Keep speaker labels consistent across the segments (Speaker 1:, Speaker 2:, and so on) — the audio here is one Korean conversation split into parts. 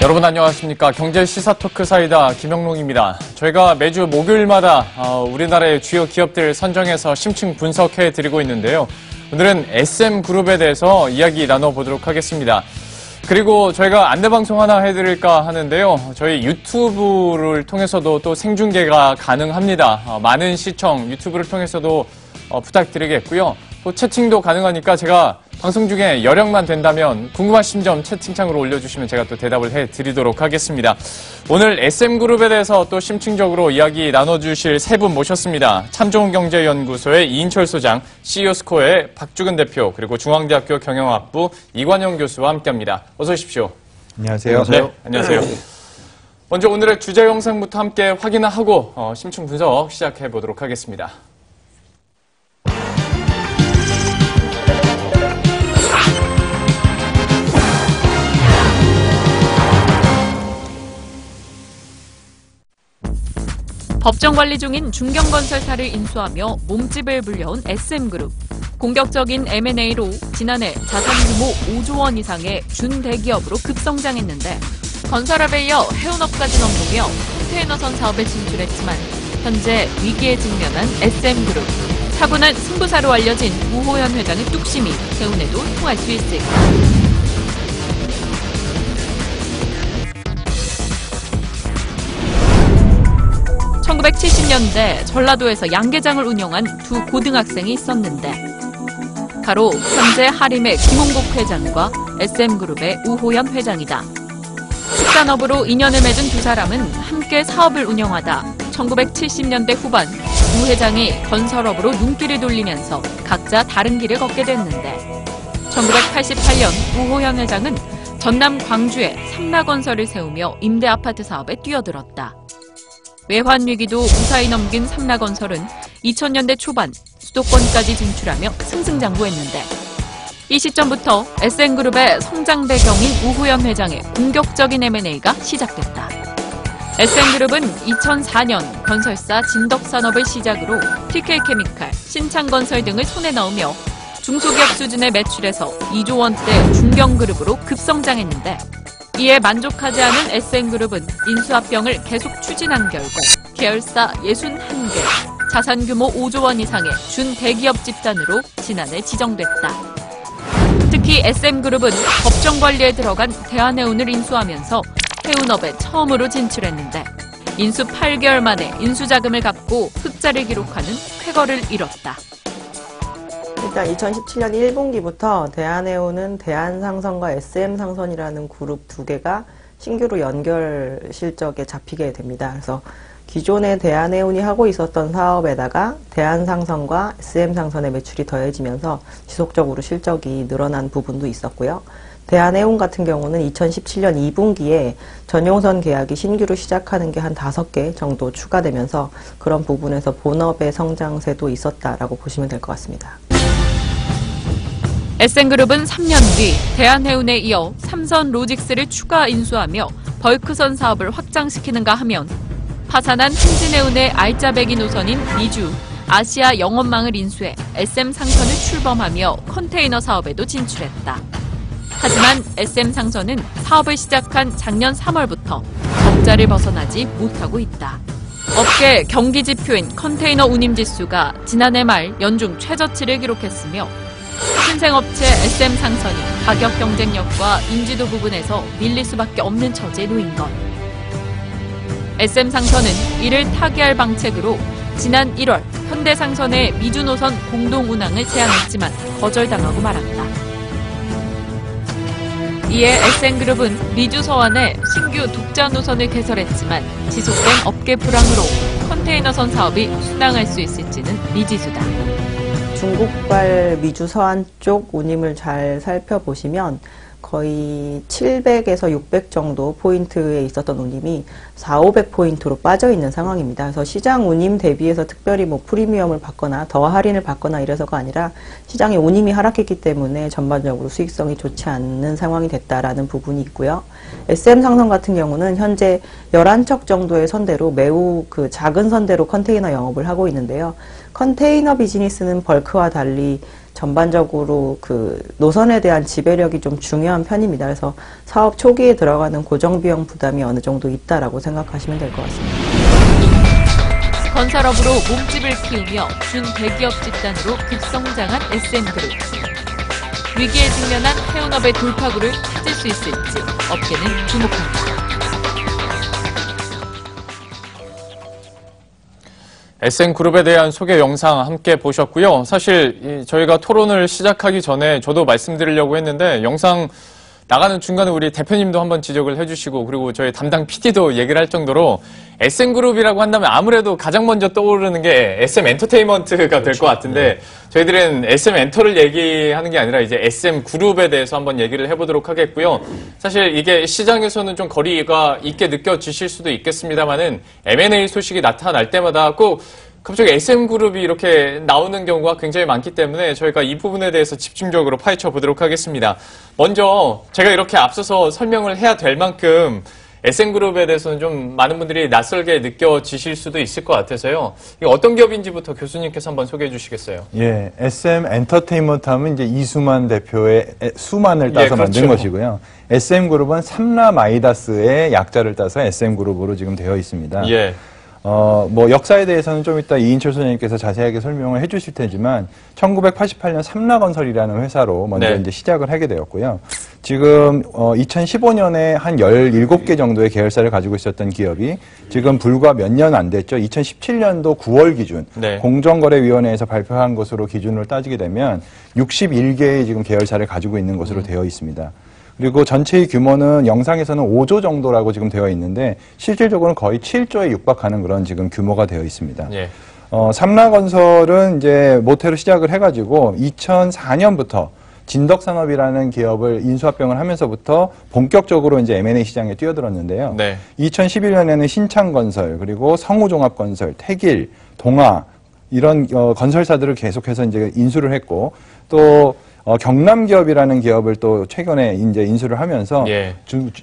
Speaker 1: 여러분 안녕하십니까. 경제 시사 토크 사이다 김영롱입니다. 저희가 매주 목요일마다 우리나라의 주요 기업들 선정해서 심층 분석해 드리고 있는데요. 오늘은 SM그룹에 대해서 이야기 나눠보도록 하겠습니다. 그리고 저희가 안내방송 하나 해드릴까 하는데요. 저희 유튜브를 통해서도 또 생중계가 가능합니다. 많은 시청 유튜브를 통해서도 부탁드리겠고요. 또 채팅도 가능하니까 제가 방송 중에 여력만 된다면 궁금하신 점 채팅창으로 올려주시면 제가 또 대답을 해드리도록 하겠습니다. 오늘 SM그룹에 대해서 또 심층적으로 이야기 나눠주실 세 분 모셨습니다. 참좋은경제연구소의 이인철 소장, CEO스코어의 박주근 대표, 그리고 중앙대학교 경영학부 이관영 교수와 함께합니다. 어서 오십시오.
Speaker 2: 안녕하세요.
Speaker 1: 네, 안녕하세요. 먼저 오늘의 주제 영상부터 함께 확인하고 심층 분석 시작해 보도록 하겠습니다.
Speaker 3: 법정 관리 중인 중경건설사를 인수하며 몸집을 불려온 SM그룹. 공격적인 M&A로 지난해 자산 규모 5조 원 이상의 준대기업으로 급성장했는데 건설업에 이어 해운업까지 넘보며 컨테이너선 사업에 진출했지만 현재 위기에 직면한 SM그룹. 타고난 승부사로 알려진 우호연 회장의 뚝심이 세운에도 통할 수 있을까? 1970년대 전라도에서 양계장을 운영한 두 고등학생이 있었는데 바로 현재 하림의 김홍국 회장과 SM그룹의 우호연 회장이다. 식산업으로 인연을 맺은 두 사람은 함께 사업을 운영하다 1970년대 후반 우 회장이 건설업으로 눈길을 돌리면서 각자 다른 길을 걷게 됐는데 1988년 우호연 회장은 전남 광주에 삼라건설을 세우며 임대아파트 사업에 뛰어들었다. 외환위기도 무사히 넘긴 삼라건설은 2000년대 초반 수도권까지 진출하며 승승장구했는데 이 시점부터 SM그룹의 성장 배경인 우호연 회장의 공격적인 M&A가 시작됐다. SM그룹은 2004년 건설사 진덕산업을 시작으로 TK케미칼, 신창건설 등을 손에 넣으며 중소기업 수준의 매출에서 2조 원대 중견그룹으로 급성장했는데 이에 만족하지 않은 SM그룹은 인수합병을 계속 추진한 결과 계열사 61개, 자산 규모 5조 원 이상의 준대기업 집단으로 지난해 지정됐다. 특히 SM그룹은 법정 관리에 들어간 대한해운을 인수하면서 해운업에 처음으로 진출했는데 인수 8개월 만에 인수자금을 갚고 흑자를 기록하는 쾌거를 이뤘다.
Speaker 4: 일단 2017년 1분기부터 대한해운은 대한상선과 SM상선이라는 그룹 두 개가 신규로 연결 실적에 잡히게 됩니다. 그래서 기존에 대한해운이 하고 있었던 사업에다가 대한상선과 SM상선의 매출이 더해지면서 지속적으로 실적이 늘어난 부분도 있었고요. 대한해운 같은 경우는 2017년 2분기에 전용선 계약이 신규로 시작하는 게 한 5개 정도 추가되면서 그런 부분에서 본업의 성장세도 있었다라고 보시면 될 것 같습니다.
Speaker 3: SM그룹은 3년 뒤 대한해운에 이어 삼선로직스를 추가 인수하며 벌크선 사업을 확장시키는가 하면 파산한 한진해운의 알짜배기 노선인 미주, 아시아 영업망을 인수해 SM상선을 출범하며 컨테이너 사업에도 진출했다. 하지만 SM상선은 사업을 시작한 작년 3월부터 적자를 벗어나지 못하고 있다. 업계 경기지표인 컨테이너 운임지수가 지난해 말 연중 최저치를 기록했으며 신생업체 SM상선이 가격 경쟁력과 인지도 부분에서 밀릴 수밖에 없는 처지에 놓인 것. SM상선은 이를 타개할 방책으로 지난 1월 현대상선의 미주 노선 공동 운항을 제안했지만 거절당하고 말았다. 이에 SM그룹은 미주 서안에 신규 독자 노선을 개설했지만 지속된 업계 불황으로 컨테이너선 사업이 순항할 수 있을지는 미지수다.
Speaker 4: 중국발 미주 서안 쪽 운임을 잘 살펴보시면 거의 700에서 600 정도 포인트에 있었던 운임이 400~500포인트로 빠져있는 상황입니다. 그래서 시장 운임 대비해서 특별히 프리미엄을 받거나 더 할인을 받거나 이래서가 아니라 시장의 운임이 하락했기 때문에 전반적으로 수익성이 좋지 않는 상황이 됐다라는 부분이 있고요. SM상선 같은 경우는 현재 11척 정도의 선대로 매우 작은 선대로 컨테이너 영업을 하고 있는데요. 컨테이너 비즈니스는 벌크와 달리 전반적으로 그 노선에 대한 지배력이 좀 중요한 편입니다. 그래서 사업 초기에 들어가는 고정비용 부담이 어느 정도 있다라고 생각하시면 될 것 같습니다.
Speaker 3: 건설업으로 몸집을 키우며 준대기업 집단으로 급성장한 SM그룹. 위기에 직면한 해운업의 돌파구를 찾을 수 있을지 업계는 주목합니다.
Speaker 1: SM그룹에 대한 소개 영상 함께 보셨고요. 사실 저희가 토론을 시작하기 전에 저도 말씀드리려고 했는데 영상 나가는 중간에 우리 대표님도 한번 지적을 해주시고 그리고 저희 담당 PD도 얘기를 할 정도로 SM그룹이라고 한다면 아무래도 가장 먼저 떠오르는 게 SM엔터테인먼트가 될 것 같은데 저희들은 SM엔터를 얘기하는 게 아니라 이제 SM그룹에 대해서 한번 얘기를 해보도록 하겠고요. 사실 이게 시장에서는 좀 거리가 있게 느껴지실 수도 있겠습니다만은 M&A 소식이 나타날 때마다 꼭 갑자기 SM그룹이 이렇게 나오는 경우가 굉장히 많기 때문에 저희가 이 부분에 대해서 집중적으로 파헤쳐 보도록 하겠습니다. 먼저 제가 이렇게 앞서서 설명을 해야 될 만큼 SM그룹에 대해서는 좀 많은 분들이 낯설게 느껴지실 수도 있을 것 같아서요. 이게 어떤 기업인지부터 교수님께서 한번 소개해 주시겠어요?
Speaker 2: 예, SM엔터테인먼트 하면 이제 이수만 대표의 수만을 따서
Speaker 1: 그렇죠.
Speaker 2: 만든 것이고요. SM그룹은 삼라마이다스의 약자를 따서 SM그룹으로 지금 되어 있습니다.
Speaker 1: 예.
Speaker 2: 뭐 역사에 대해서는 좀 이따 이인철 소장님께서 자세하게 설명을 해주실 테지만 1988년 삼라건설이라는 회사로 먼저
Speaker 1: 네.
Speaker 2: 이제 시작을 하게 되었고요. 지금 2015년에 한 17개 정도의 계열사를 가지고 있었던 기업이 지금 불과 몇 년 안 됐죠. 2017년도 9월 기준
Speaker 1: 네.
Speaker 2: 공정거래위원회에서 발표한 것으로 기준으로 따지게 되면 61개의 지금 계열사를 가지고 있는 것으로 되어 있습니다. 그리고 전체의 규모는 영상에서는 5조 정도라고 지금 되어 있는데 실질적으로는 거의 7조에 육박하는 그런 지금 규모가 되어 있습니다.
Speaker 1: 예.
Speaker 2: 삼라건설은 이제 모태로 시작을 해가지고 2004년부터 진덕산업이라는 기업을 인수합병을 하면서부터 본격적으로 이제 M&A 시장에 뛰어들었는데요.
Speaker 1: 네.
Speaker 2: 2011년에는 신창건설, 그리고 성우종합건설, 태길, 동아 이런 건설사들을 계속해서 이제 인수를 했고 또 경남기업이라는 기업을 또 최근에 이제 인수를 하면서
Speaker 1: 예.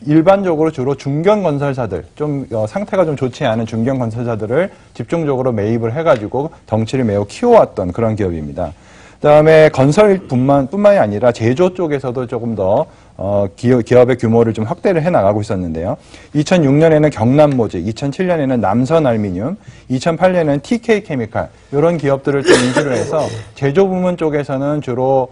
Speaker 2: 일반적으로 주로 중견 건설사들, 좀 상태가 좀 좋지 않은 중견 건설사들을 집중적으로 매입을 해가지고 덩치를 매우 키워왔던 그런 기업입니다. 그다음에 건설뿐만이 아니라 제조 쪽에서도 조금 더 기업의 규모를 좀 확대를 해나가고 있었는데요. 2006년에는 경남모직, 2007년에는 남선알미늄, 2008년에는 TK케미칼 이런 기업들을 좀 인수를 해서 제조 부문 쪽에서는 주로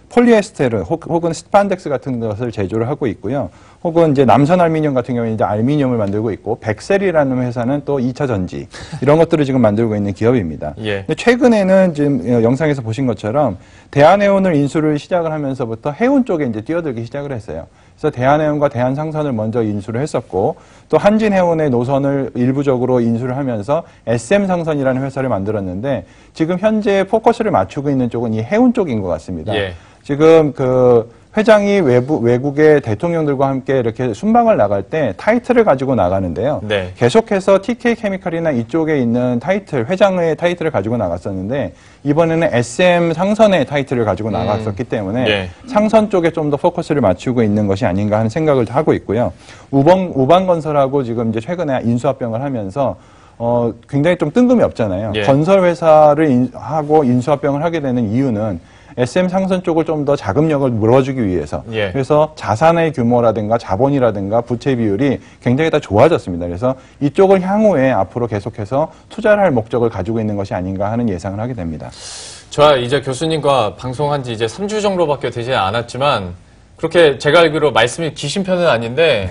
Speaker 2: 폴리에스테르 혹은 스판덱스 같은 것을 제조를 하고 있고요. 혹은 이제 남선알미늄 같은 경우는 이제 알미늄을 만들고 있고 백셀이라는 회사는 또 2차 전지 이런 것들을 지금 만들고 있는 기업입니다.
Speaker 1: 예.
Speaker 2: 근데 최근에는 지금 영상에서 보신 것처럼 대한해운을 인수를 시작을 하면서부터 해운 쪽에 이제 뛰어들기 시작을 했어요. 그래서 대한해운과 대한상선을 먼저 인수를 했었고 또 한진해운의 노선을 일부적으로 인수를 하면서 SM상선이라는 회사를 만들었는데 지금 현재 포커스를 맞추고 있는 쪽은 이 해운 쪽인 것 같습니다.
Speaker 1: 예.
Speaker 2: 지금 회장이 외국의 대통령들과 함께 이렇게 순방을 나갈 때 타이틀을 가지고 나가는데요.
Speaker 1: 네.
Speaker 2: 계속해서 TK케미칼이나 이쪽에 있는 회장의 타이틀을 가지고 나갔었는데 이번에는 SM 상선의 타이틀을 가지고 나갔었기 때문에
Speaker 1: 예.
Speaker 2: 상선 쪽에 좀 더 포커스를 맞추고 있는 것이 아닌가 하는 생각을 하고 있고요. 우방건설하고 지금 이제 최근에 인수합병을 하면서 굉장히 좀 뜬금이 없잖아요.
Speaker 1: 예.
Speaker 2: 건설회사를 하고 인수합병을 하게 되는 이유는 SM 상선 쪽을 좀 더 자금력을 물어주기 위해서
Speaker 1: 예.
Speaker 2: 그래서 자산의 규모라든가 자본이라든가 부채 비율이 굉장히 다 좋아졌습니다. 그래서 이쪽을 향후에 앞으로 계속해서 투자를 할 목적을 가지고 있는 것이 아닌가 하는 예상을 하게 됩니다.
Speaker 1: 저 이제 교수님과 방송한 지 이제 3주 정도밖에 되지 않았지만 그렇게 제가 알기로 말씀이 기신 편은 아닌데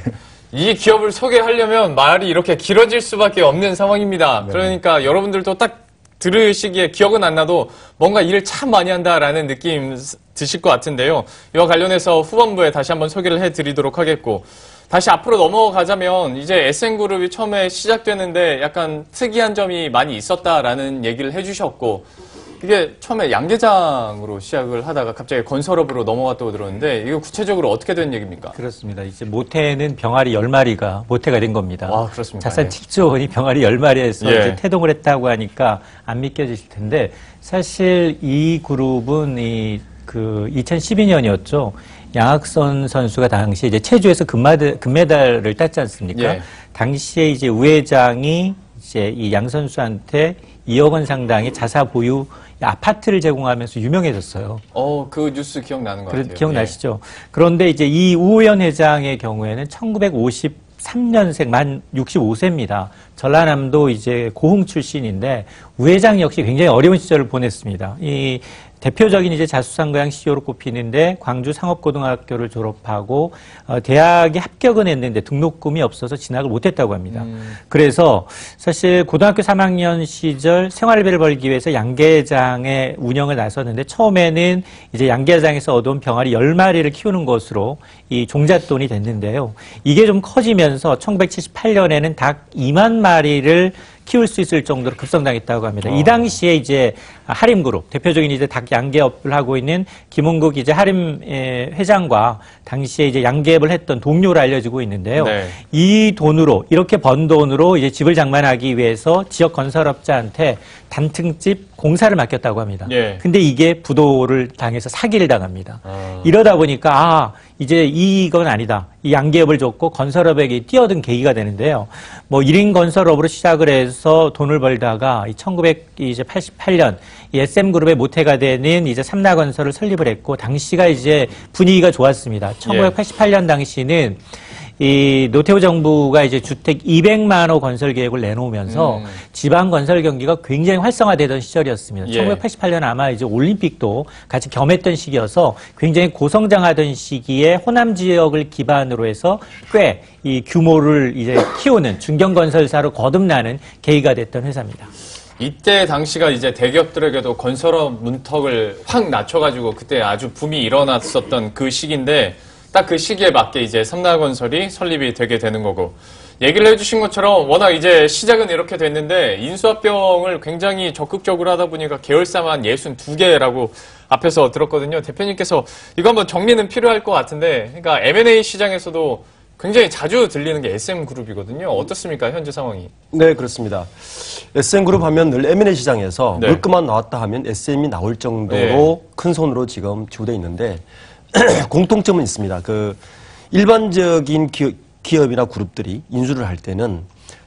Speaker 1: 이 기업을 소개하려면 말이 이렇게 길어질 수밖에 없는 상황입니다.
Speaker 2: 네.
Speaker 1: 그러니까 여러분들도 딱 들으시기에 기억은 안 나도 뭔가 일을 참 많이 한다라는 느낌 드실 것 같은데요. 이와 관련해서 후반부에 다시 한번 소개를 해드리도록 하겠고 다시 앞으로 넘어가자면 이제 SM그룹이 처음에 시작되는데 약간 특이한 점이 많이 있었다라는 얘기를 해주셨고 이게 처음에 양계장으로 시작을 하다가 갑자기 건설업으로 넘어갔다고 들었는데 이거 구체적으로 어떻게 된 얘기입니까?
Speaker 5: 그렇습니다. 이제 모태는 병아리 10마리가 모태가 된 겁니다.
Speaker 1: 아, 그렇습니까?
Speaker 5: 자산
Speaker 1: 예.
Speaker 5: 7조 원이 병아리 10마리에서
Speaker 1: 예.
Speaker 5: 이제 태동을 했다고 하니까 안 믿겨지실 텐데 사실 이 그룹은 2012년이었죠. 양학선 선수가 당시 이제 체주에서 금메달을 땄지 않습니까?
Speaker 1: 예.
Speaker 5: 당시에 이제 우 회장이 이제 이 양 선수한테 2억 원 상당의 자사 보유 아파트를 제공하면서 유명해졌어요.
Speaker 1: 그 뉴스 기억나는 것 같아요.
Speaker 5: 기억나시죠? 그런데 이제 이 우호연 회장의 경우에는 1953년생 만 65세입니다. 전라남도 이제 고흥 출신인데 우 회장 역시 굉장히 어려운 시절을 보냈습니다. 이 대표적인 이제 자수성가형 CEO로 꼽히는데 광주 상업고등학교를 졸업하고 대학에 합격은 했는데 등록금이 없어서 진학을 못했다고 합니다. 그래서 사실 고등학교 3학년 시절 생활비를 벌기 위해서 양계장의 운영을 나섰는데 처음에는 이제 양계장에서 얻어온 병아리 10마리를 키우는 것으로 이 종잣돈이 됐는데요. 이게 좀 커지면서 1978년에는 닭 2만 마리를 키울 수 있을 정도로 급성장했다고 합니다. 이 당시에 이제 하림그룹, 대표적인 이제 닭 양계업을 하고 있는 김홍국 이제 하림 회장과 당시에 이제 양계업을 했던 동료로 알려지고 있는데요. 네. 이 돈으로, 이렇게 번 돈으로 이제 집을 장만하기 위해서 지역 건설업자한테 단층집 공사를 맡겼다고 합니다. 예. 근데 이게 부도를 당해서 사기를 당합니다. 이러다 보니까 이제 이건 아니다. 이 양계업을 줬고 건설업에게 뛰어든 계기가 되는데요. 뭐 1인 건설업으로 시작을 해서 돈을 벌다가 1988년 이 SM그룹의 모태가 되는 이제 삼라건설을 설립을 했고 당시가 이제 분위기가 좋았습니다. 1988년 당시는 이 노태우 정부가 이제 주택 200만 호 건설 계획을 내놓으면서 지방 건설 경기가 굉장히 활성화되던 시절이었습니다. 1988년 아마 이제 올림픽도 같이 겸했던 시기여서 굉장히 고성장하던 시기에 호남 지역을 기반으로 해서 꽤 이 규모를 이제 키우는 중견 건설사로 거듭나는 계기가 됐던 회사입니다.
Speaker 1: 이때 당시가 이제 대기업들에게도 건설업 문턱을 확 낮춰가지고 그때 아주 붐이 일어났었던 그 시기인데 딱 그 시기에 맞게 이제 삼라건설이 설립이 되게 되는 거고 얘기를 해주신 것처럼 워낙 이제 시작은 이렇게 됐는데 인수합병을 굉장히 적극적으로 하다 보니까 계열사만 62개라고 앞에서 들었거든요. 대표님께서 이거 한번 정리는 필요할 것 같은데 그러니까 M&A 시장에서도 굉장히 자주 들리는 게 SM그룹이거든요. 어떻습니까? 현재 상황이.
Speaker 6: 네, 그렇습니다. SM그룹 하면 늘 M&A 시장에서 물건만 나왔다 하면 SM이 나올 정도로 큰 손으로 지금 지구되어 있는데 공통점은 있습니다. 그 일반적인 기업이나 그룹들이 인수를 할 때는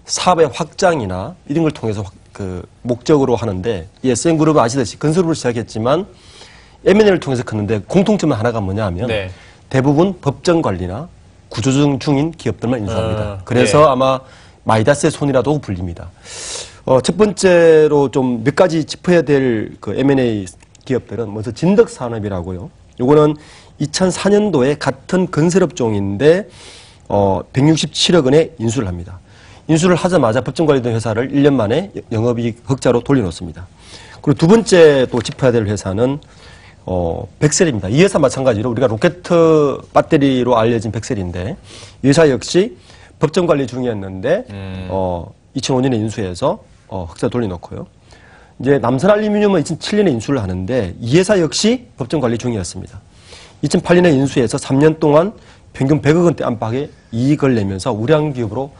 Speaker 6: 사업의 확장이나 이런 걸 통해서 그 목적으로 하는데 이 SM그룹은 아시다시피 건설업을 시작했지만 M&A를 통해서 컸는데 공통점은 하나가 뭐냐 하면 대부분 법정 관리나 구조조정 중인 기업들만 인수합니다. 그래서 아마 마이다스의 손이라도 불립니다. 첫 번째로 좀 몇 가지 짚어야 될 그 M&A 기업들은 먼저 진덕산업이라고요. 요거는 2004년도에 같은 건설업종인데 167억 원에 인수를 합니다. 인수를 하자마자 법정관리된 회사를 1년 만에 영업이익 흑자로 돌려놓습니다. 그리고 두 번째 또 짚어야 될 회사는 백셀입니다. 이 회사 마찬가지로 우리가 로켓 배터리로 알려진 백셀인데 이 회사 역시 법정관리 중이었는데 2005년에 인수해서 흑자 돌려놓고요. 이제 남선알루미늄은 2007년에 인수를 하는데 이 회사 역시 법정관리 중이었습니다. 2008년에 인수해서 3년 동안 평균 100억 원대 안팎의 이익을 내면서 우량 기업으로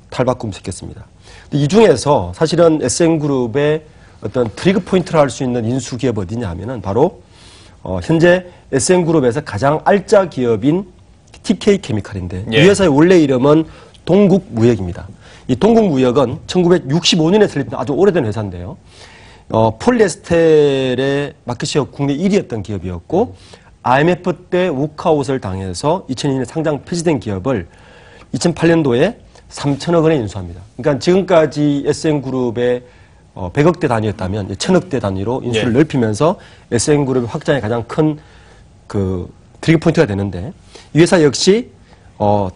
Speaker 6: 탈바꿈시켰습니다. 이 중에서 사실은 SM그룹의 어떤 트리거 포인트를 할 수 있는 인수 기업이 어디냐 하면은 바로 현재 SM그룹에서 가장 알짜 기업인 TK케미칼인데 이 회사의 원래 이름은 동국무역입니다. 이 동국무역은 1965년에 설립된 아주 오래된 회사인데요. 폴리에스테르의 마켓시어 국내 1위였던 기업이었고 IMF 때 우카웃을 당해서 2002년에 상장 폐지된 기업을 2008년도에 3천억 원에 인수합니다. 그러니까 지금까지 SM그룹의 100억대 단위였다면 1000억대 단위로 인수를 넓히면서 SM그룹의 확장에 가장 큰 그 트리거 포인트가 되는데 이 회사 역시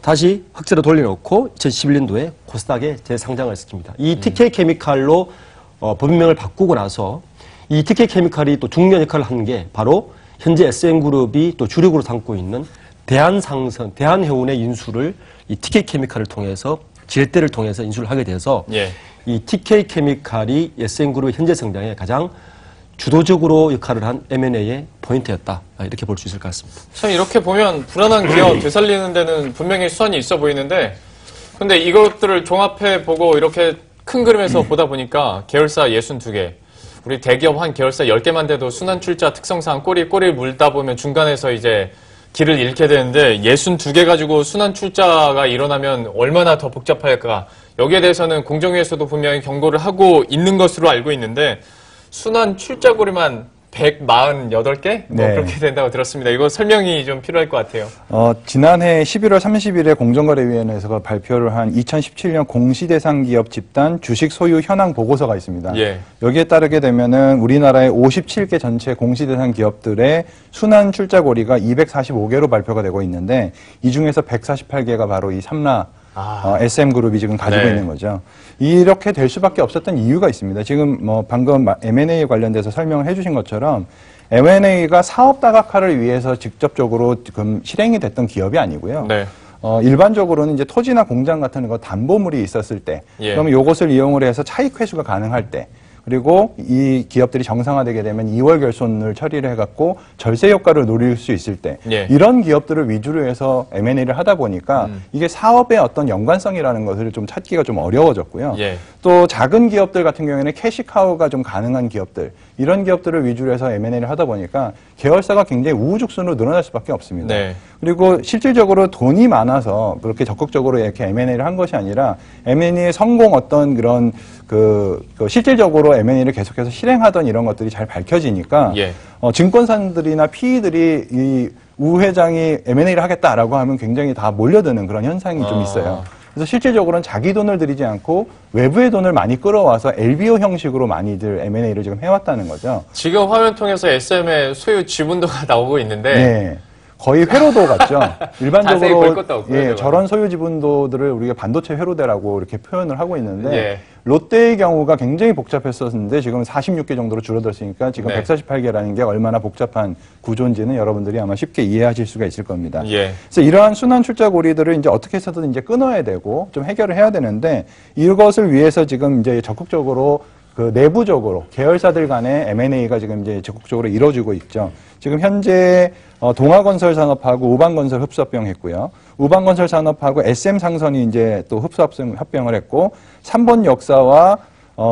Speaker 6: 다시 흑자로 돌려놓고 2011년도에 코스닥에 재상장을 시킵니다. 이 TK케미칼로 법인명을 바꾸고 나서 이 TK케미칼이 또 중요한 역할을 하는 게 바로 현재 SM그룹이 또 주력으로 삼고 있는 대한상선, 대한해운의 인수를 이 TK케미칼을 통해서 질대를 통해서 인수를 하게 돼서 이 TK케미칼이 SM그룹의 현재 성장에 가장 주도적으로 역할을 한 M&A의 포인트였다. 이렇게 볼 수 있을 것 같습니다.
Speaker 1: 참 이렇게 보면 불안한 기업 되살리는 데는 분명히 수완이 있어 보이는데 근데 이것들을 종합해보고 이렇게 큰 그림에서 보다 보니까 계열사 62개 우리 대기업 한 계열사 10개만 돼도 순환출자 특성상 꼬리를 물다 보면 중간에서 이제 길을 잃게 되는데 62개 가지고 순환출자가 일어나면 얼마나 더 복잡할까. 여기에 대해서는 공정위에서도 분명히 경고를 하고 있는 것으로 알고 있는데 순환 출자고리만 148개?
Speaker 2: 네.
Speaker 1: 그렇게 된다고 들었습니다. 이거 설명이 좀 필요할 것 같아요.
Speaker 2: 지난해 11월 30일에 공정거래위원회에서 발표를 한 2017년 공시대상 기업 집단 주식 소유 현황 보고서가 있습니다.
Speaker 1: 예.
Speaker 2: 여기에 따르게 되면은 우리나라의 57개 전체 공시대상 기업들의 순환 출자고리가 245개로 발표가 되고 있는데 이 중에서 148개가 바로 이 삼라 SM그룹이 지금 가지고
Speaker 1: 네.
Speaker 2: 있는 거죠. 이렇게 될 수밖에 없었던 이유가 있습니다. 지금 방금 M&A 관련돼서 설명을 해주신 것처럼 M&A가 사업 다각화를 위해서 직접적으로 지금 실행이 됐던 기업이 아니고요.
Speaker 1: 네.
Speaker 2: 일반적으로는 이제 토지나 공장 같은 거 담보물이 있었을 때,
Speaker 1: 예.
Speaker 2: 그러면 이것을 이용을 해서 차익 회수가 가능할 때, 그리고 이 기업들이 정상화되게 되면 2월 결손을 처리를 해갖고 절세 효과를 노릴 수 있을 때
Speaker 1: 예.
Speaker 2: 이런 기업들을 위주로 해서 M&A를 하다 보니까 이게 사업의 어떤 연관성이라는 것을 좀 찾기가 좀 어려워졌고요.
Speaker 1: 예.
Speaker 2: 또 작은 기업들 같은 경우에는 캐시카우가 좀 가능한 기업들 이런 기업들을 위주로 해서 M&A를 하다 보니까 계열사가 굉장히 우후죽순으로 늘어날 수밖에 없습니다.
Speaker 1: 네.
Speaker 2: 그리고 실질적으로 돈이 많아서 그렇게 적극적으로 이렇게 M&A를 한 것이 아니라 M&A의 성공 어떤 그런 실질적으로 M&A를 계속해서 실행하던 이런 것들이 잘 밝혀지니까
Speaker 1: 예.
Speaker 2: 증권사들이나 PE들이 이 우 회장이 M&A를 하겠다라고 하면 굉장히 다 몰려드는 그런 현상이 좀 있어요. 그래서 실질적으로는 자기 돈을 들이지 않고 외부의 돈을 많이 끌어와서 LBO 형식으로 많이들 M&A를 지금 해왔다는 거죠.
Speaker 1: 지금 화면 통해서 SM의 소유 지분도가 나오고 있는데
Speaker 2: 네. 거의 회로도 같죠.
Speaker 1: 자세히 볼
Speaker 2: 일반적으로
Speaker 1: 것도 없고요, 제가.
Speaker 2: 저런 소유 지분도들을 우리가 반도체 회로대라고 이렇게 표현을 하고 있는데
Speaker 1: 예.
Speaker 2: 롯데의 경우가 굉장히 복잡했었는데 지금 46개 정도로 줄어들었으니까 지금
Speaker 1: 네.
Speaker 2: 148개라는 게 얼마나 복잡한 구조인지는 여러분들이 아마 쉽게 이해하실 수가 있을 겁니다.
Speaker 1: 예.
Speaker 2: 그래서 이러한 순환 출자 고리들을 이제 어떻게 해서든 이제 끊어야 되고 좀 해결을 해야 되는데 이것을 위해서 지금 이제 적극적으로 내부적으로 계열사들 간의 M&A가 지금 이제 적극적으로 이루어지고 있죠. 지금 현재 동아건설 산업하고 우방건설 흡수합병했고요. 우방건설 산업하고 SM상선이 이제 또 흡수합병을 했고 3번 역사와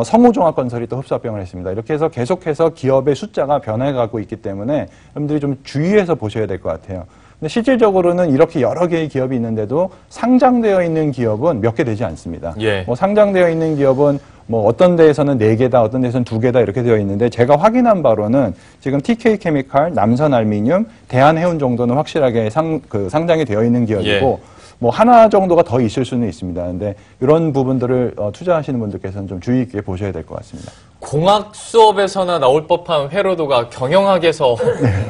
Speaker 2: 성우종합건설이 또 흡수합병을 했습니다. 이렇게 해서 계속해서 기업의 숫자가 변해가고 있기 때문에 여러분들이 좀 주의해서 보셔야 될 것 같아요. 근데 실질적으로는 이렇게 여러 개의 기업이 있는데도 상장되어 있는 기업은 몇 개 되지 않습니다.
Speaker 1: 예.
Speaker 2: 상장되어 있는 기업은 어떤 데에서는 4개다, 어떤 데에서는 2개다 이렇게 되어 있는데 제가 확인한 바로는 지금 TK케미칼, 남선알미늄, 대한해운 정도는 확실하게 상장이 되어 있는 기업이고 하나 정도가 더 있을 수는 있습니다. 근데 이런 부분들을 투자하시는 분들께서는 좀 주의 깊게 보셔야 될 것 같습니다.
Speaker 1: 공학 수업에서나 나올 법한 회로도가 경영학에서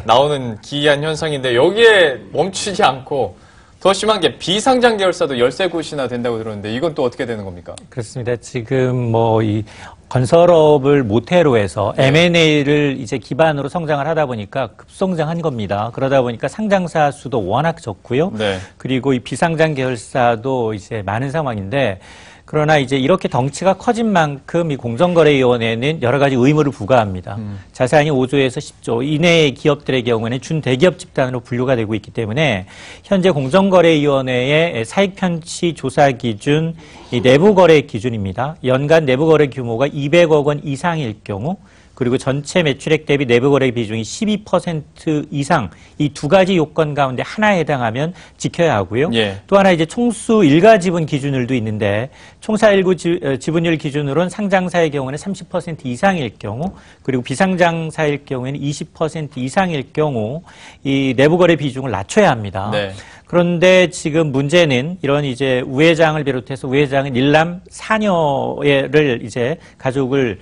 Speaker 1: 나오는 기이한 현상인데 여기에 멈추지 않고 더 심한 게 비상장 계열사도 13곳이나 된다고 들었는데 이건 또 어떻게 되는 겁니까?
Speaker 5: 그렇습니다. 지금 이 건설업을 모태로 해서 M&A를 이제 기반으로 성장을 하다 보니까 급성장한 겁니다. 그러다 보니까 상장사 수도 워낙 적고요.
Speaker 1: 네.
Speaker 5: 그리고 이 비상장 계열사도 이제 많은 상황인데 그러나 이제 이렇게 덩치가 커진 만큼 이 공정거래위원회는 여러 가지 의무를 부과합니다. 자산이 5조에서 10조 이내의 기업들의 경우에는 준대기업 집단으로 분류가 되고 있기 때문에 현재 공정거래위원회의 사익편취 조사 기준, 이 내부거래 기준입니다. 연간 내부거래 규모가 200억 원 이상일 경우 그리고 전체 매출액 대비 내부거래 비중이 12% 이상 이 두 가지 요건 가운데 하나에 해당하면 지켜야 하고요.
Speaker 1: 예.
Speaker 5: 또 하나 이제 총수 일가 지분 기준율도 있는데 총사 일구 지분율 기준으로는 상장사의 경우는 30% 이상일 경우 그리고 비상장사일 경우에는 20% 이상일 경우 이 내부거래 비중을 낮춰야 합니다.
Speaker 1: 네.
Speaker 5: 그런데 지금 문제는 이런 이제 우회장을 비롯해서 우회장은 일남 4녀를 이제 가족을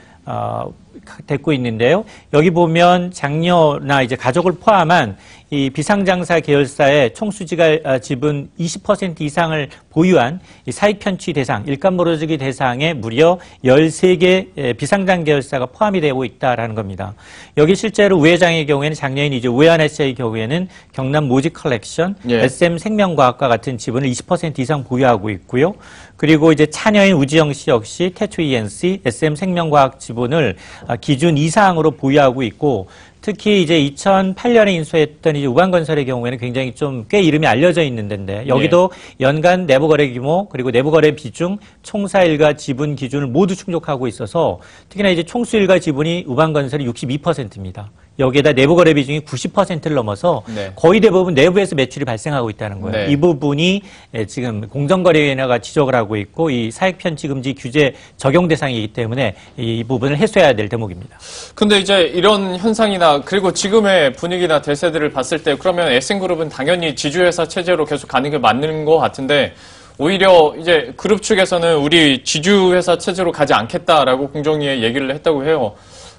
Speaker 5: 데리고 있는데요. 여기 보면 장녀나 이제 가족을 포함한 이 비상장사 계열사의 총수지가 지분 20% 이상을 보유한 이 사익편취 대상, 일감 몰아주기 대상에 무려 13개 비상장 계열사가 포함이 되고 있다라는 겁니다. 여기 실제로 우회장의 경우에는 작년인 이제 우회한S의 경우에는 경남 모지 컬렉션, SM 생명과학과 같은 지분을 20% 이상 보유하고 있고요. 그리고 이제 차녀인 우지영 씨 역시 태초 ENC, SM 생명과학 지분을 기준 이상으로 보유하고 있고 특히 이제 2008년에 인수했던 이제 우방건설의 경우에는 굉장히 좀 꽤 이름이 알려져 있는 데인데 여기도 연간 내부거래 규모 그리고 내부거래 비중, 총사일가 지분 기준을 모두 충족하고 있어서 특히나 이제 총수일가 지분이 우방건설이 62%입니다. 여기에다 내부 거래 비중이 90%를 넘어서
Speaker 1: 네.
Speaker 5: 거의 대부분 내부에서 매출이 발생하고 있다는 거예요.
Speaker 1: 네.
Speaker 5: 이 부분이 지금 공정거래위원회가 지적을 하고 있고 이 사익편취금지 규제 적용 대상이기 때문에 이 부분을 해소해야 될 대목입니다.
Speaker 1: 근데 이제 이런 현상이나 그리고 지금의 분위기나 대세들을 봤을 때 그러면 SM그룹은 당연히 지주회사 체제로 계속 가는 게 맞는 것 같은데 오히려 이제 그룹 측에서는 우리 지주회사 체제로 가지 않겠다라고 공정위에 얘기를 했다고 해요.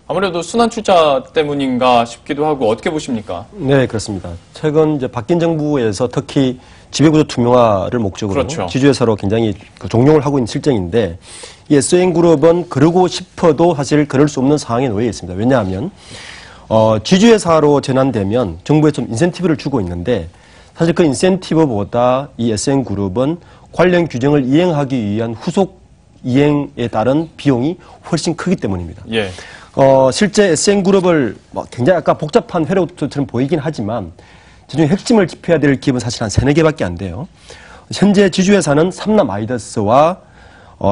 Speaker 1: 아무래도 순환출자 때문인가 싶기도 하고 어떻게 보십니까?
Speaker 6: 네, 그렇습니다. 최근 이제 바뀐 정부에서 특히 지배구조 투명화를 목적으로
Speaker 1: 그렇죠.
Speaker 6: 지주회사로 굉장히 종용을 하고 있는 실정인데 이 SM그룹은 그러고 싶어도 사실 그럴 수 없는 상황에 놓여 있습니다. 왜냐하면 지주회사로 전환되면 정부에 좀 인센티브를 주고 있는데 사실 그 인센티브보다 이 SM그룹은 관련 규정을 이행하기 위한 후속 이행에 따른 비용이 훨씬 크기 때문입니다.
Speaker 1: 예.
Speaker 6: 실제 SM그룹을 굉장히 아까 복잡한 회로처럼 보이긴 하지만 저중에 핵심을 짚어야 될 기업은 사실 한 3-4개밖에 안 돼요. 현재 지주회사는 삼남 아이더스와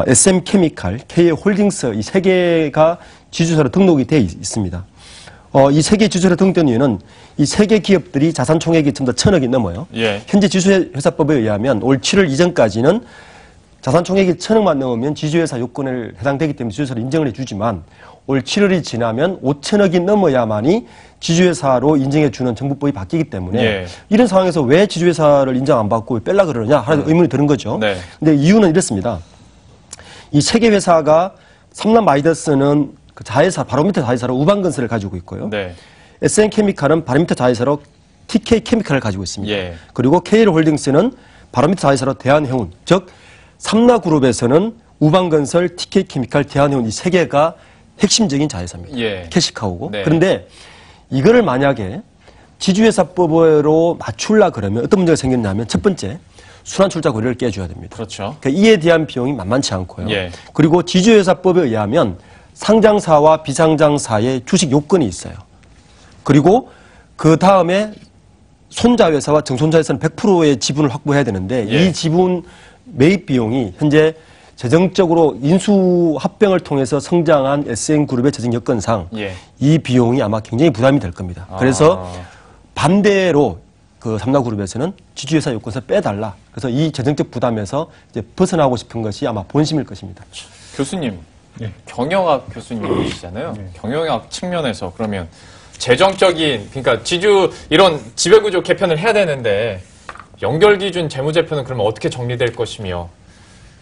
Speaker 6: SM케미칼, KA홀딩스 이 3개가 지주회사로 등록이 되어 있습니다. 이 3개 지주회사 등록된 이유는 이 3개 기업들이 자산 총액이 전부 다 1,000억이 넘어요.
Speaker 1: 예.
Speaker 6: 현재 지주회사법에 의하면 올 7월 이전까지는 자산 총액이 1,000억만 넘으면 지주회사 요건을 해당되기 때문에 지주회사를 인정을 해주지만 올 7월이 지나면 5천억이 넘어야만이 지주회사로 인정해주는 정부법이 바뀌기 때문에
Speaker 1: 예.
Speaker 6: 이런 상황에서 왜 지주회사를 인정 안 받고 뺄라 그러느냐 하는 의문이 드는 거죠.
Speaker 1: 네.
Speaker 6: 근데 이유는 이렇습니다. 이 3개 회사가 삼남 아이더스는 그 자회사, 바로 밑에 자회사로 우방건설을 가지고 있고요.
Speaker 1: 네.
Speaker 6: SM케미칼은 바로 밑에 자회사로 TK케미칼을 가지고 있습니다.
Speaker 1: 예.
Speaker 6: 그리고 KL홀딩스는 바로 밑에 자회사로 대한해운, 즉 삼라그룹에서는 우방건설, TK케미칼, 대한해운 이 3개가 핵심적인 자회사입니다.
Speaker 1: 예.
Speaker 6: 캐시카우고.
Speaker 1: 네.
Speaker 6: 그런데 이거를 만약에 지주회사법으로 맞추려 그러면 어떤 문제가 생겼냐면 첫 번째, 순환출자 고리를 깨줘야 됩니다.
Speaker 1: 그렇죠.
Speaker 6: 그러니까 이에 대한 비용이 만만치 않고요.
Speaker 1: 예.
Speaker 6: 그리고 지주회사법에 의하면 상장사와 비상장사의 주식 요건이 있어요. 그리고 그 다음에 손자회사와 정손자회사는 100%의 지분을 확보해야 되는데
Speaker 1: 예.
Speaker 6: 이 지분 매입 비용이 현재 재정적으로 인수 합병을 통해서 성장한 SM그룹의 재정 여건상
Speaker 1: 예.
Speaker 6: 이 비용이 아마 굉장히 부담이 될 겁니다. 그래서 반대로 그 삼라그룹에서는 지주회사 요건에서 빼달라. 그래서 이 재정적 부담에서 이제 벗어나고 싶은 것이 아마 본심일 것입니다.
Speaker 1: 교수님, 경영학 교수님이시잖아요. 경영학 측면에서 그러면 재정적인, 그러니까 이런 지배구조 개편을 해야 되는데 연결기준 재무제표는 그러면 어떻게 정리될 것이며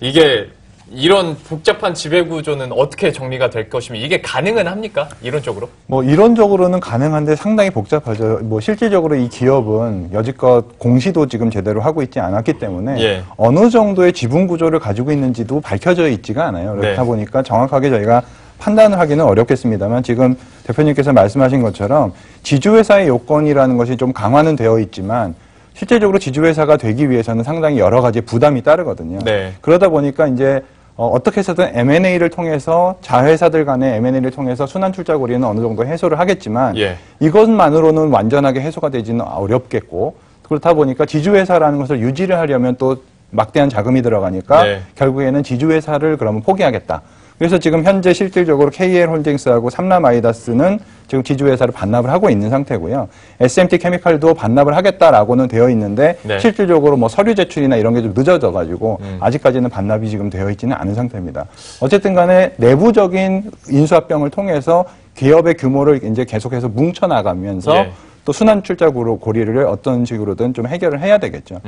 Speaker 1: 이게 이런 복잡한 지배구조는 어떻게 정리가 될 것이며 이게 가능은 합니까? 이론적으로?
Speaker 2: 뭐 이론적으로는 가능한데 상당히 복잡하죠. 뭐 실질적으로 이 기업은 여지껏 공시도 지금 제대로 하고 있지 않았기 때문에
Speaker 1: 예.
Speaker 2: 어느 정도의 지분 구조를 가지고 있는지도 밝혀져 있지가 않아요. 그렇다
Speaker 1: 네.
Speaker 2: 보니까 정확하게 저희가 판단을 하기는 어렵겠습니다만 지금 대표님께서 말씀하신 것처럼 지주회사의 요건이라는 것이 좀 강화는 되어 있지만 실제적으로 지주회사가 되기 위해서는 상당히 여러 가지 부담이 따르거든요.
Speaker 1: 네.
Speaker 2: 그러다 보니까 이제 어떻게 해서든 M&A를 통해서 자회사들 간의 M&A를 통해서 순환출자 고리는 어느 정도 해소를 하겠지만
Speaker 1: 예.
Speaker 2: 이것만으로는 완전하게 해소가 되지는 어렵겠고 그렇다 보니까 지주회사라는 것을 유지를 하려면 또 막대한 자금이 들어가니까
Speaker 1: 네.
Speaker 2: 결국에는 지주회사를 그러면 포기하겠다. 그래서 지금 현재 실질적으로 KL홀딩스하고 삼남아이다스는 지금 지주회사를 반납을 하고 있는 상태고요. SMT케미칼도 반납을 하겠다라고는 되어 있는데
Speaker 1: 네.
Speaker 2: 실질적으로 뭐 서류 제출이나 이런 게 좀 늦어져가지고 아직까지는 반납이 지금 되어 있지는 않은 상태입니다. 어쨌든 간에 내부적인 인수합병을 통해서 기업의 규모를 이제 계속해서 뭉쳐나가면서
Speaker 1: 예.
Speaker 2: 또 순환출자 고리를 어떤 식으로든 좀 해결을 해야 되겠죠.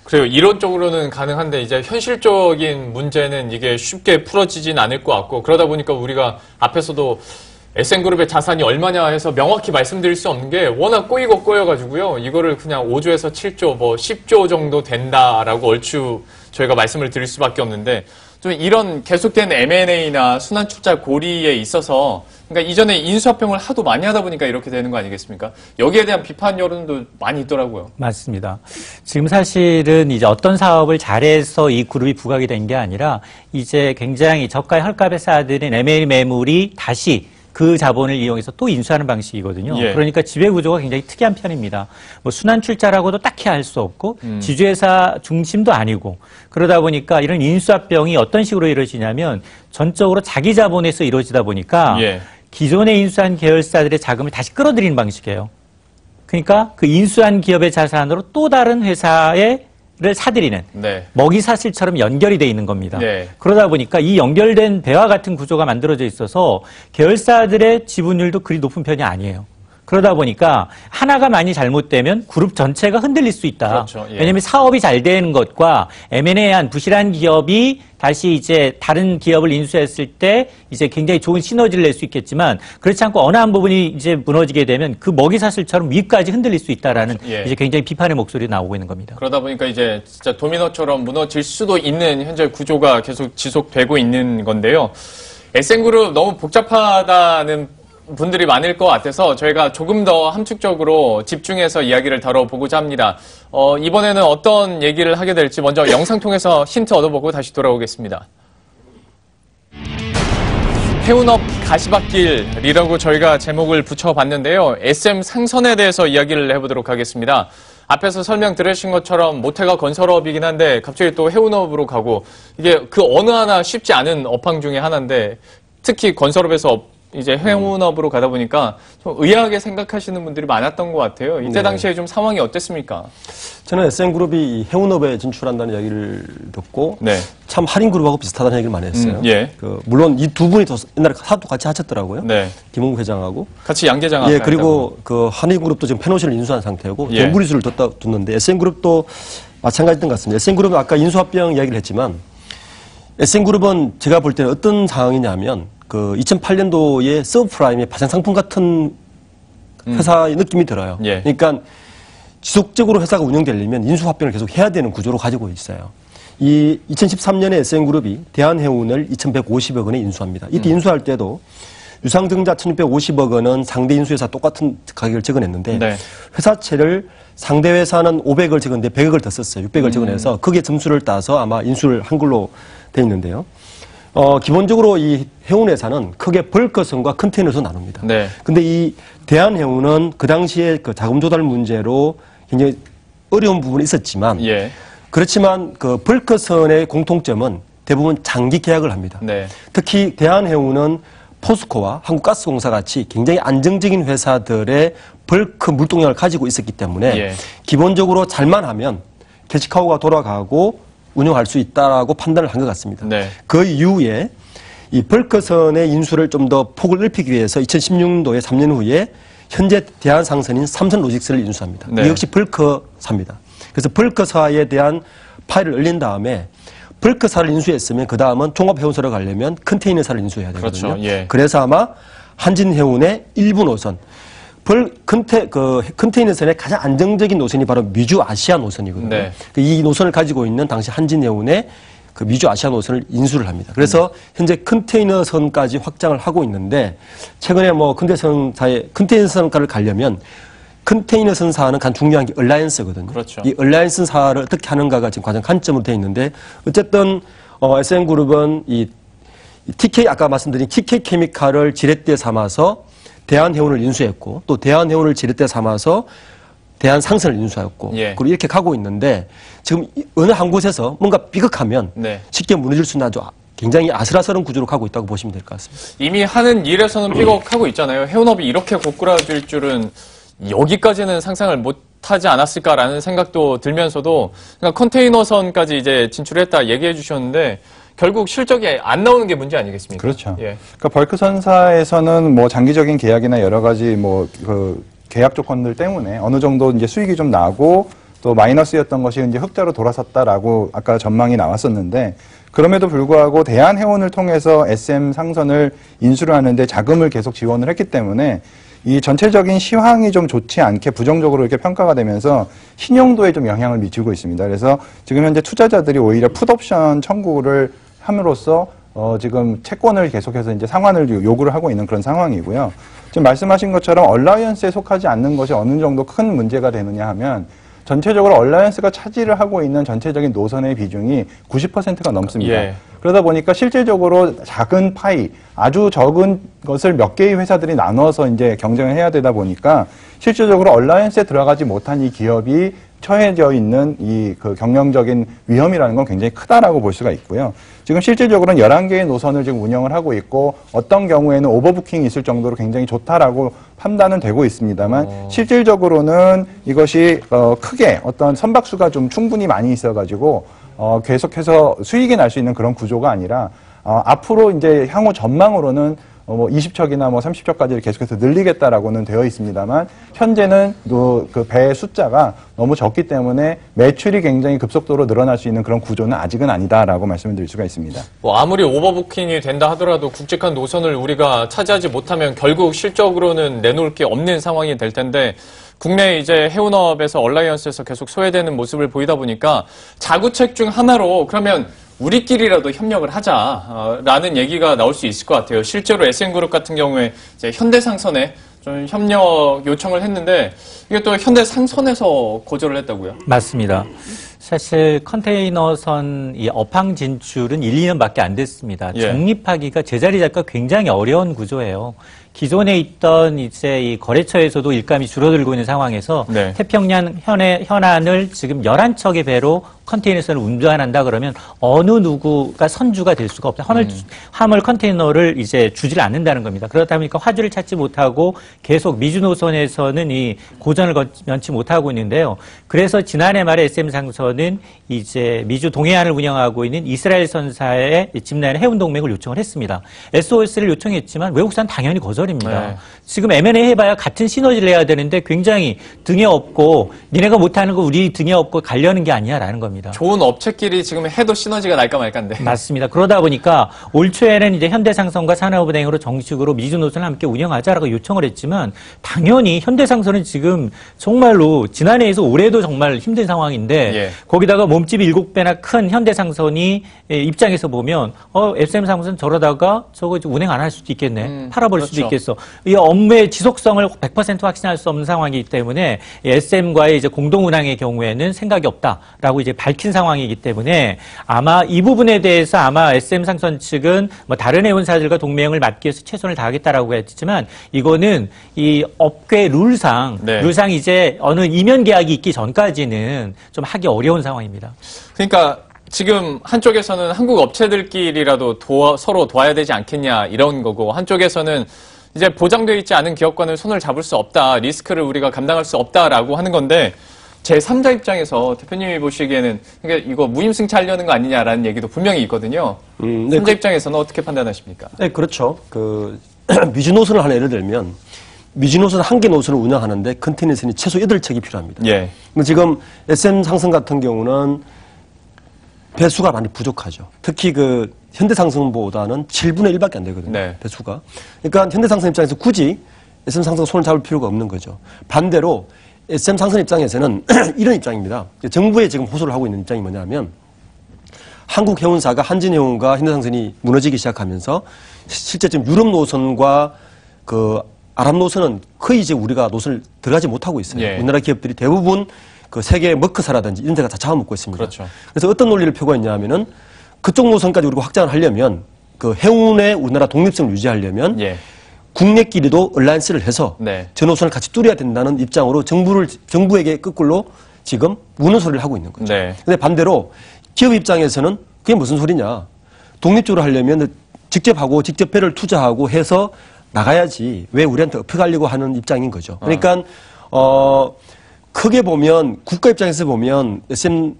Speaker 1: 그래요. 이론적으로는 가능한데 이제 현실적인 문제는 이게 쉽게 풀어지진 않을 것 같고 그러다 보니까 우리가 앞에서도 SM그룹의 자산이 얼마냐 해서 명확히 말씀드릴 수 없는 게 워낙 꼬이고 꼬여가지고요. 이거를 그냥 5조에서 7조, 뭐 10조 정도 된다라고 얼추 저희가 말씀을 드릴 수밖에 없는데 좀 이런 계속된 M&A나 순환출자 고리에 있어서 그러니까 이전에 인수합병을 하도 많이 하다 보니까 이렇게 되는 거 아니겠습니까? 여기에 대한 비판 여론도 많이 있더라고요.
Speaker 5: 맞습니다. 지금 사실은 이제 어떤 사업을 잘해서 이 그룹이 부각이 된 게 아니라 이제 굉장히 저가 헐값에 쌓아들인 M&A 매물이 다시 그 자본을 이용해서 또 인수하는 방식이거든요.
Speaker 1: 예.
Speaker 5: 그러니까 지배구조가 굉장히 특이한 편입니다. 뭐 순환출자라고도 딱히 할 수 없고 지주회사 중심도 아니고 그러다 보니까 이런 인수합병이 어떤 식으로 이루어지냐면 전적으로 자기 자본에서 이루어지다 보니까
Speaker 1: 예.
Speaker 5: 기존에 인수한 계열사들의 자금을 다시 끌어들이는 방식이에요. 그러니까 그 인수한 기업의 자산으로 또 다른 회사를 사들이는
Speaker 1: 네.
Speaker 5: 먹이사슬처럼 연결이 돼 있는 겁니다.
Speaker 1: 네.
Speaker 5: 그러다 보니까 이 연결된 배와 같은 구조가 만들어져 있어서 계열사들의 지분율도 그리 높은 편이 아니에요. 그러다 보니까 하나가 많이 잘못되면 그룹 전체가 흔들릴 수 있다.
Speaker 1: 그렇죠. 예.
Speaker 5: 왜냐하면 사업이 잘 되는 것과 M&A한 부실한 기업이 다시 이제 다른 기업을 인수했을 때 이제 굉장히 좋은 시너지를 낼 수 있겠지만 그렇지 않고 어느 한 부분이 이제 무너지게 되면 그 먹이사슬처럼 위까지 흔들릴 수 있다라는
Speaker 1: 그렇죠. 예.
Speaker 5: 이제 굉장히 비판의 목소리가 나오고 있는 겁니다.
Speaker 1: 그러다 보니까 이제 진짜 도미노처럼 무너질 수도 있는 현재 구조가 계속 지속되고 있는 건데요. SM그룹 너무 복잡하다는 분들이 많을 것 같아서 저희가 조금 더 함축적으로 집중해서 이야기를 다뤄보고자 합니다. 이번에는 어떤 얘기를 하게 될지 먼저 영상 통해서 힌트 얻어보고 다시 돌아오겠습니다. 해운업 가시밭길이라고 저희가 제목을 붙여봤는데요. SM 상선에 대해서 이야기를 해보도록 하겠습니다. 앞에서 설명 들으신 것처럼 모태가 건설업이긴 한데 갑자기 또 해운업으로 가고 이게 그 어느 하나 쉽지 않은 업황 중에 하나인데 특히 건설업에서 이제 해운업으로 가다 보니까 좀 의아하게 생각하시는 분들이 많았던 것 같아요. 이때
Speaker 6: 네.
Speaker 1: 당시에 좀 상황이 어땠습니까?
Speaker 6: 저는 SM그룹이 해운업에 진출한다는 이야기를 듣고
Speaker 1: 네.
Speaker 6: 참 할인그룹하고 비슷하다는 얘기를 많이 했어요.
Speaker 1: 예.
Speaker 6: 물론 이 두 분이 더 옛날에 사도 같이 하셨더라고요.
Speaker 1: 네.
Speaker 6: 김홍국 회장하고.
Speaker 1: 같이 양계장
Speaker 6: 예, 그리고 그 한인그룹도 지금 페노시를 인수한 상태고
Speaker 1: 예.
Speaker 6: 경부리수를 뒀는데 SM그룹도 마찬가지였던 것 같습니다. SM그룹은 아까 인수합병 이야기를 했지만 SM그룹은 제가 볼 때는 어떤 상황이냐면 그 2008년도에 서브프라임의 파생 상품 같은 회사의 느낌이 들어요.
Speaker 1: 예.
Speaker 6: 그러니까 지속적으로 회사가 운영되려면 인수합병을 계속 해야 되는 구조로 가지고 있어요. 이 2013년에 SM그룹이 대한해운을 2,150억 원에 인수합니다. 이때 인수할 때도 유상증자 1,650억 원은 상대 인수회사 똑같은 가격을 적어냈는데
Speaker 1: 네.
Speaker 6: 회사채를 상대 회사는 500을 적었는데 100억을 더 썼어요. 600을 적어내서 거기에 점수를 따서 아마 인수를 한 걸로 돼 있는데요. 기본적으로 이 해운회사는 크게 벌크선과 컨테이너선 나눕니다.
Speaker 1: 네.
Speaker 6: 근데 이 대한해운은 그 당시에 그 자금 조달 문제로 굉장히 어려운 부분이 있었지만
Speaker 1: 예.
Speaker 6: 그렇지만 그 벌크선의 공통점은 대부분 장기 계약을 합니다.
Speaker 1: 네.
Speaker 6: 특히 대한해운은 포스코와 한국가스공사 같이 굉장히 안정적인 회사들의 벌크 물동량을 가지고 있었기 때문에
Speaker 1: 예.
Speaker 6: 기본적으로 잘만 하면 캐시카우가 돌아가고 운영할 수 있다라고 판단을 한 것 같습니다.
Speaker 1: 네.
Speaker 6: 그 이후에 이 벌크선의 인수를 좀 더 폭을 넓히기 위해서 2016년도에 3년 후에 현재 대한상선인 삼선로직스를 인수합니다.
Speaker 1: 네.
Speaker 6: 이 역시 벌크사입니다. 그래서 벌크사에 대한 파일을 올린 다음에 벌크사를 인수했으면 그 다음은 종합해운소로 가려면 컨테이너사를 인수해야 되거든요.
Speaker 1: 그렇죠. 예.
Speaker 6: 그래서 아마 한진해운의 일부 노선, 컨테이너선의 가장 안정적인 노선이 바로 미주 아시아 노선이거든요.
Speaker 1: 네.
Speaker 6: 이 노선을 가지고 있는 당시 한진해운의 그 미주 아시아 노선을 인수를 합니다. 그래서 현재 컨테이너선까지 확장을 하고 있는데 최근에 뭐 컨테이너선가를 가려면 컨테이너선사는 가장 중요한 게 얼라이언스거든요.
Speaker 1: 그렇죠.
Speaker 6: 이 얼라이언스사를 어떻게 하는가가 지금 가장 관점으로 되어 있는데 어쨌든 SM그룹은 이 TK 아까 말씀드린 TK 케미칼을 지렛대 삼아서 대한해운을 인수했고 또 대한해운을 지렛대 삼아서 대한상선을 인수했고
Speaker 1: 예.
Speaker 6: 그리고 이렇게 가고 있는데 지금 어느 한 곳에서 뭔가 삐걱하면
Speaker 1: 네.
Speaker 6: 쉽게 무너질 수 있는 아주 굉장히 아슬아슬한 구조로 가고 있다고 보시면 될 것 같습니다.
Speaker 1: 이미 하는 일에서는 삐걱하고 있잖아요. 해운업이 이렇게 고꾸라질 줄은 여기까지는 상상을 못하지 않았을까라는 생각도 들면서도 그러니까 컨테이너선까지 이제 진출했다 얘기해 주셨는데 결국 실적이 안 나오는 게 문제 아니겠습니까?
Speaker 2: 그렇죠.
Speaker 1: 예.
Speaker 2: 그러니까 벌크선사에서는 뭐 장기적인 계약이나 여러 가지 뭐 그 계약 조건들 때문에 어느 정도 이제 수익이 좀 나고 또 마이너스였던 것이 이제 흑자로 돌아섰다라고 아까 전망이 나왔었는데 그럼에도 불구하고 대한해운을 통해서 SM 상선을 인수를 하는데 자금을 계속 지원을 했기 때문에 이 전체적인 시황이 좀 좋지 않게 부정적으로 이렇게 평가가 되면서 신용도에 좀 영향을 미치고 있습니다. 그래서 지금 현재 투자자들이 오히려 풋옵션 청구를 함으로써 지금 채권을 계속해서 이제 상환을 요구를 하고 있는 그런 상황이고요. 지금 말씀하신 것처럼 얼라이언스에 속하지 않는 것이 어느 정도 큰 문제가 되느냐 하면 전체적으로 얼라이언스가 차지를 하고 있는 전체적인 노선의 비중이 90%가 넘습니다.
Speaker 1: 예.
Speaker 2: 그러다 보니까 실질적으로 작은 파이, 아주 적은 것을 몇 개의 회사들이 나눠서 이제 경쟁을 해야 되다 보니까 실질적으로 얼라이언스에 들어가지 못한 이 기업이 처해져 있는 이 그 경영적인 위험이라는 건 굉장히 크다라고 볼 수가 있고요. 지금 실질적으로는 11개의 노선을 지금 운영을 하고 있고 어떤 경우에는 오버부킹이 있을 정도로 굉장히 좋다라고 판단은 되고 있습니다만 실질적으로는 이것이 크게 어떤 선박수가 좀 충분히 많이 있어가지고 계속해서 수익이 날 수 있는 그런 구조가 아니라 앞으로 이제 향후 전망으로는 뭐 20척이나 뭐 30척까지 계속해서 늘리겠다라고는 되어 있습니다만 현재는 그 배의 숫자가 너무 적기 때문에 매출이 굉장히 급속도로 늘어날 수 있는 그런 구조는 아직은 아니다라고 말씀을 드릴 수가 있습니다.
Speaker 1: 뭐 아무리 오버부킹이 된다 하더라도 굵직한 노선을 우리가 차지하지 못하면 결국 실적으로는 내놓을 게 없는 상황이 될 텐데 국내 이제 해운업에서 얼라이언스에서 계속 소외되는 모습을 보이다 보니까 자구책 중 하나로 그러면 우리끼리라도 협력을 하자라는 얘기가 나올 수 있을 것 같아요. 실제로 SM그룹 같은 경우에 이제 현대상선에 좀 협력 요청을 했는데 이게 또 현대상선에서 거절을 했다고요?
Speaker 5: 맞습니다. 사실 컨테이너선 이 업항 진출은 1, 2년밖에 안 됐습니다.
Speaker 1: 예.
Speaker 5: 정립하기가 제자리 잡기가 굉장히 어려운 구조예요. 기존에 있던 이제 이 거래처에서도 일감이 줄어들고 있는 상황에서
Speaker 1: 네.
Speaker 5: 태평양 현안을 지금 11척의 배로 컨테이너선을 운반한다 그러면 어느 누구가 선주가 될 수가 없다. 화물 컨테이너를 이제 주질 않는다는 겁니다. 그렇다 보니까 화주를 찾지 못하고 계속 미주 노선에서는 이 고전을 면치 못하고 있는데요. 그래서 지난해 말에 SM상선은 이제 미주 동해안을 운영하고 있는 이스라엘 선사의 집라인 해운동맹을 요청을 했습니다. SOS를 요청했지만 외국산 당연히 거절입니다.
Speaker 1: 네.
Speaker 5: 지금 M&A 해봐야 같은 시너지를 내야 되는데 굉장히 등에 업고 니네가 못하는 거 우리 등에 업고 가려는 게 아니야라는 겁니다.
Speaker 1: 좋은 업체끼리 지금 해도 시너지가 날까 말까인데.
Speaker 5: 맞습니다. 그러다 보니까 올 초에는 이제 현대상선과 산업은행으로 정식으로 미주 노선을 함께 운영하자라고 요청을 했지만 당연히 현대상선은 지금 정말로 지난해에서 올해도 정말 힘든 상황인데
Speaker 1: 예.
Speaker 5: 거기다가 몸집이 7배나 큰 현대상선이 입장에서 보면 SM상선 저러다가 저거 운행 안 할 수도 있겠네. 팔아버릴 수도
Speaker 1: 그렇죠.
Speaker 5: 있겠어. 이 업무의 지속성을 100% 확신할 수 없는 상황이기 때문에 SM과의 이제 공동 운항의 경우에는 생각이 없다라고 이제 밝힌 상황이기 때문에 아마 이 부분에 대해서 아마 SM상선 측은 뭐 다른 해운사들과 동맹을 맺기 위해서 최선을 다하겠다라고 했지만 이거는 이 업계 룰상
Speaker 1: 네.
Speaker 5: 이제 어느 이면 계약이 있기 전까지는 좀 하기 어려운 상황입니다.
Speaker 1: 그러니까 지금 한쪽에서는 한국 업체들끼리라도 서로 도와야 되지 않겠냐 이런 거고 한쪽에서는 이제 보장되어 있지 않은 기업과는 손을 잡을 수 없다. 리스크를 우리가 감당할 수 없다라고 하는 건데 제3자 입장에서 대표님이 보시기에는 그러니까 이거 무임승차하려는 거 아니냐라는 얘기도 분명히 있거든요.
Speaker 6: 네,
Speaker 1: 3자 입장에서는 어떻게 판단하십니까?
Speaker 6: 네, 그렇죠. 미주 노선을 하나 예를 들면 미주 노선 한 개 노선을 운영하는데 컨테이너선이 최소 8척이 필요합니다.
Speaker 1: 예.
Speaker 6: 근데 지금 SM상선 같은 경우는 배수가 많이 부족하죠. 특히 그 현대상선보다는 7분의 1밖에 안 되거든요.
Speaker 1: 네.
Speaker 6: 배수가. 그러니까 현대상선 입장에서 굳이 SM상선 손을 잡을 필요가 없는 거죠. 반대로 SM상선 입장에서는 이런 입장입니다. 정부에 지금 호소를 하고 있는 입장이 뭐냐면 한국해운사가 한진해운과 현대상선이 무너지기 시작하면서 실제 지금 유럽 노선과 그 아랍 노선은 거의 이제 우리가 노선을 들어가지 못하고 있어요.
Speaker 1: 예.
Speaker 6: 우리나라 기업들이 대부분 그 세계 머크사라든지 이런 데가 다 잡아먹고 있습니다.
Speaker 1: 그렇죠.
Speaker 6: 그래서 어떤 논리를 펴고 있냐면은 그쪽 노선까지 우리가 확장을 하려면 그 해운의 우리나라 독립성을 유지하려면
Speaker 1: 예.
Speaker 6: 국내끼리도 얼라이언스를 해서
Speaker 1: 네.
Speaker 6: 저 노선을 같이 뚫어야 된다는 입장으로 정부에게 거꾸로 지금 우는 소리를 하고 있는 거죠.
Speaker 1: 네.
Speaker 6: 근데 반대로 기업 입장에서는 그게 무슨 소리냐. 독립적으로 하려면 직접 하고 직접 배를 투자하고 해서 나가야지 왜 우리한테 업혀가려고 하는 입장인 거죠. 그러니까 크게 보면 국가 입장에서 보면 SM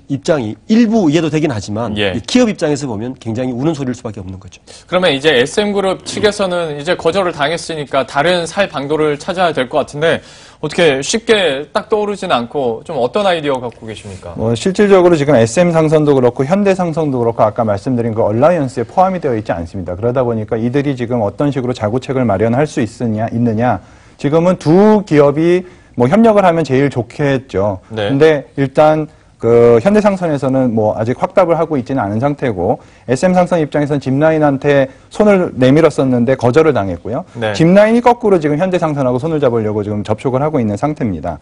Speaker 6: 입장이 일부 이해도 되긴 하지만
Speaker 1: 예.
Speaker 6: 기업 입장에서 보면 굉장히 우는 소리일 수밖에 없는 거죠.
Speaker 1: 그러면 이제 SM그룹 측에서는 이제 거절을 당했으니까 다른 살 방도를 찾아야 될 것 같은데 어떻게 쉽게 딱 떠오르지는 않고 좀 어떤 아이디어 갖고 계십니까?
Speaker 2: 실질적으로 지금 SM상선도 그렇고 현대상선도 그렇고 아까 말씀드린 그 얼라이언스에 포함이 되어 있지 않습니다. 그러다 보니까 이들이 지금 어떤 식으로 자구책을 마련할 수 있느냐. 지금은 두 기업이 뭐 협력을 하면 제일 좋겠죠.
Speaker 1: 네.
Speaker 2: 근데 일단 그 현대상선에서는 뭐 아직 확답을 하고 있지는 않은 상태고 SM상선 입장에서는 짚라인한테 손을 내밀었었는데 거절을 당했고요.
Speaker 1: 네.
Speaker 2: 짚라인이 거꾸로 지금 현대상선하고 손을 잡으려고 지금 접촉을 하고 있는 상태입니다.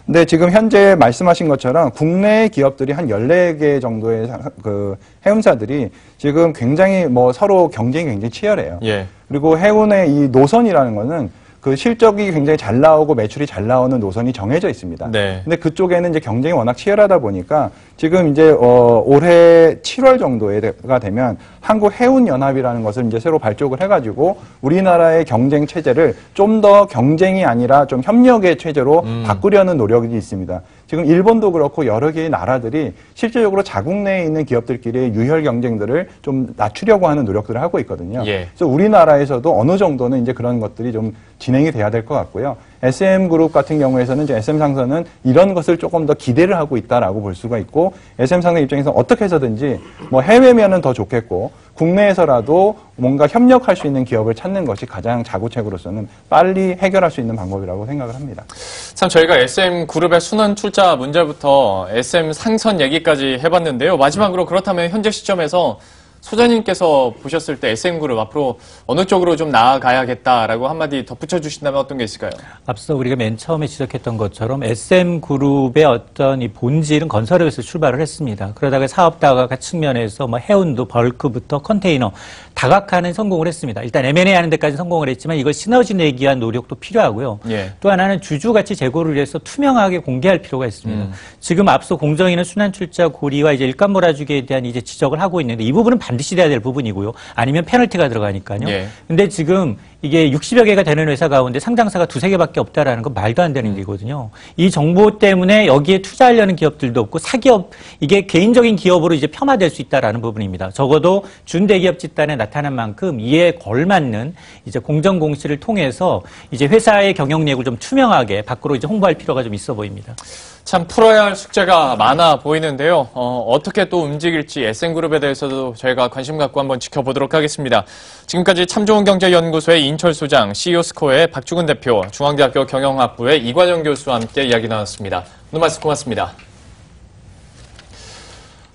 Speaker 2: 근데 지금 현재 말씀하신 것처럼 국내 기업들이 한 14개 정도의 그 해운사들이 지금 굉장히 뭐 서로 경쟁이 굉장히 치열해요.
Speaker 1: 예.
Speaker 2: 그리고 해운의 이 노선이라는 거는 그 실적이 굉장히 잘 나오고 매출이 잘 나오는 노선이 정해져 있습니다.
Speaker 1: 네.
Speaker 2: 근데 그쪽에는 이제 경쟁이 워낙 치열하다 보니까 지금 이제 올해 7월 정도가 되면 한국해운연합이라는 것을 이제 새로 발족을 해가지고 우리나라의 경쟁 체제를 좀 더 경쟁이 아니라 좀 협력의 체제로 바꾸려는 노력이 있습니다. 지금 일본도 그렇고 여러 개의 나라들이 실질적으로 자국 내에 있는 기업들끼리의 유혈 경쟁들을 좀 낮추려고 하는 노력들을 하고 있거든요.
Speaker 1: 예.
Speaker 2: 그래서 우리나라에서도 어느 정도는 이제 그런 것들이 좀 진행이 돼야 될 것 같고요. SM그룹 같은 경우에서는 이제 SM상선은 이런 것을 조금 더 기대를 하고 있다라고 볼 수가 있고 SM상선 입장에서 어떻게 해서든지 뭐 해외면은 더 좋겠고 국내에서라도 뭔가 협력할 수 있는 기업을 찾는 것이 가장 자구책으로서는 빨리 해결할 수 있는 방법이라고 생각을 합니다.
Speaker 1: 참 저희가 SM그룹의 순환 출자 문제부터 SM상선 얘기까지 해봤는데요. 마지막으로 그렇다면 현재 시점에서 소장님께서 보셨을 때 SM그룹 앞으로 어느 쪽으로 좀 나아가야겠다라고 한마디 덧붙여 주신다면 어떤 게 있을까요?
Speaker 5: 앞서 우리가 맨 처음에 지적했던 것처럼 SM그룹의 어떤 이 본질은 건설업에서 출발을 했습니다. 그러다가 사업 다각화 측면에서 뭐 해운도 벌크부터 컨테이너 다각화는 성공을 했습니다. 일단 M&A 하는 데까지 성공을 했지만 이걸 시너지 내기 위한 노력도 필요하고요.
Speaker 1: 예.
Speaker 5: 또 하나는 주주가치 제고를 위해서 투명하게 공개할 필요가 있습니다. 지금 앞서 공정위는 순환출자 고리와 이제 일감 몰아주기에 대한 이제 지적을 하고 있는데 이 부분은 반드시 돼야 될 부분이고요. 아니면 페널티가 들어가니까요.
Speaker 1: 예.
Speaker 5: 근데 지금 이게 60여 개가 되는 회사 가운데 상장사가 2-3개밖에 없다라는 건 말도 안 되는 일이거든요. 이 정보 때문에 여기에 투자하려는 기업들도 없고 사기업, 이게 개인적인 기업으로 이제 폄하될 수 있다라는 부분입니다. 적어도 준대기업 집단에 나타난 만큼 이에 걸맞는 이제 공정 공시를 통해서 이제 회사의 경영 내역을 좀 투명하게 밖으로 이제 홍보할 필요가 좀 있어 보입니다.
Speaker 1: 참 풀어야 할 숙제가 많아 보이는데요. 어떻게 또 움직일지 SM그룹에 대해서도 저희가 관심 갖고 한번 지켜보도록 하겠습니다. 지금까지 참 좋은 경제연구소의 인철 소장, CEO스코어의 박주근 대표, 중앙대학교 경영학부의 이관영 교수와 함께 이야기 나눴습니다. 오늘 말씀 고맙습니다.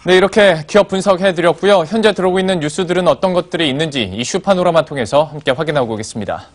Speaker 1: 네, 이렇게 기업 분석해드렸고요. 현재 들어오고 있는 뉴스들은 어떤 것들이 있는지 이슈 파노라마 통해서 함께 확인하고 오겠습니다.